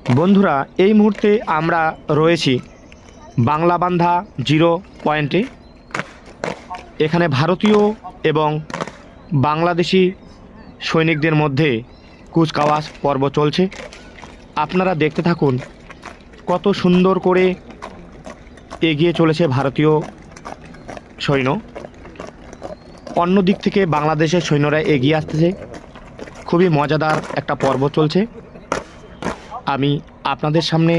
বন্ধুরা, এই মুহূর্তে আমরা রয়েছি বাংলাবান্ধা 0 পয়েন্টে। এখানে ভারতীয় এবং বাংলাদেশি সৈনিকদের মধ্যে কুচকাওয়াজ পর্ব চলছে। আপনারা দেখতে থাকুন কত সুন্দর করে এগিয়ে চলেছে ভারতীয় সৈন্য। অন্য দিক থেকে বাংলাদেশের সৈন্যরা এগিয়ে আসতেছে। খুবই মজাদার একটা পর্ব চলছে। আমি আপনাদের সামনে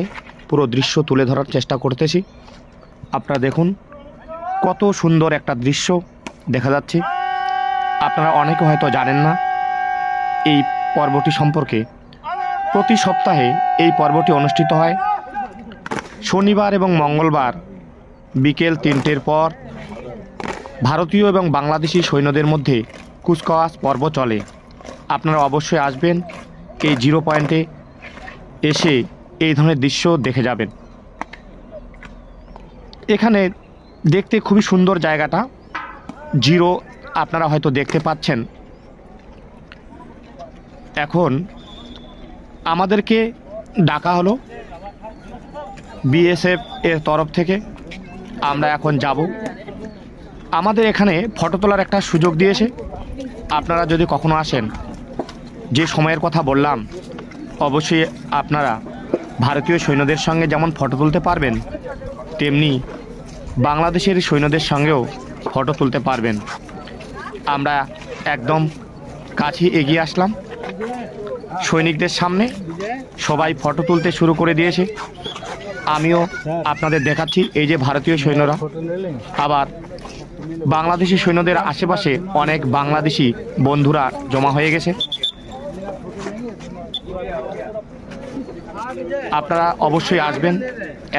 পুরো দৃশ্য তুলে ধরার চেষ্টা করতেছি। আপনারা দেখুন কত সুন্দর একটা দৃশ্য দেখা যাচ্ছে। আপনারা অনেকে হয়তো জানেন না এই পর্বটি সম্পর্কে। প্রতি সপ্তাহে এই পর্বটি অনুষ্ঠিত হয় শনিবার এবং মঙ্গলবার বিকেল 3টের পর। ভারতীয় এবং বাংলাদেশি সৈন্যদের মধ্যে কুচকাওয়াজ পর্ব চলে। আপনারা অবশ্যই আসবেন, এই 0 পয়েন্টে এসে এই ধরনের দৃশ্য দেখে যাবেন। এখানে দেখতে খুবই সুন্দর জায়গাটা। 0 আপনারা হয়তো দেখতে পাচ্ছেন। এখন আমাদেরকে ডাকা হলো বিএসএফ এর তরফ থেকে। আমরা এখন যাব। আমাদের এখানে ফটো তোলার একটা সুযোগ দিয়েছে। আপনারা যদি কখনো আসেন, যে সময়ের কথা বললাম, অবশ্যই আপনারা ভারতীয় সৈন্যদের সঙ্গে যেমন ফটো তুলতে পারবেন, তেমনি বাংলাদেশের সৈন্যদের সঙ্গেও ফটো তুলতে পারবেন। আমরা একদম কাছে এগিয়ে আসলাম সৈনিকদের সামনে। সবাই ফটো তুলতে শুরু করে দিয়েছে। আমিও আপনাদের দেখাচ্ছি। এই যে ভারতীয় সৈন্যরা, আবার বাংলাদেশি সৈন্যদের আশেপাশে অনেক বাংলাদেশি বন্ধুরা জমা হয়ে গেছে। আপনারা অবশ্যই আসবেন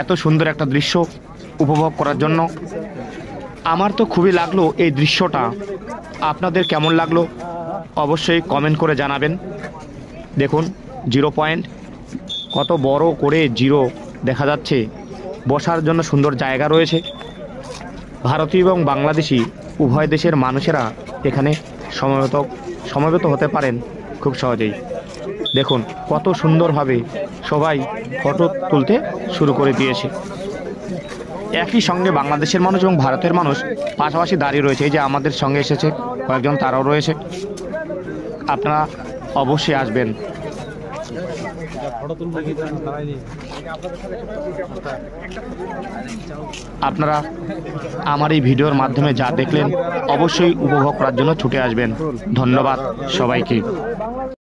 এত সুন্দর একটা দৃশ্য উপভোগ করার জন্য। আমার তো খুবই লাগলো এই দৃশ্যটা। আপনাদের কেমন লাগলো অবশ্যই কমেন্ট করে জানাবেন। দেখুন 0 পয়েন্ট, কত বড় করে 0 দেখা যাচ্ছে। বসার জন্য সুন্দর জায়গা রয়েছে। ভারতীয় এবং বাংলাদেশি উভয় দেশের মানুষেরা এখানে সমবেত হতে পারেন খুব সহজেই। দেখুন কত সুন্দরভাবে সবাই ফটো তুলতে শুরু করে দিয়েছে। একই সঙ্গে বাংলাদেশের মানুষ এবং ভারতের মানুষ পাশাপাশি দাঁড়িয়ে রয়েছে। এই যে আমাদের সঙ্গে এসেছে কয়েকজন, তারাও রয়েছে। আপনারা অবশ্যই আসবেন। আপনারা আমার এই ভিডিওর মাধ্যমে যা দেখলেন অবশ্যই উপভোগ করার জন্য ছুটে আসবেন। ধন্যবাদ সবাইকে।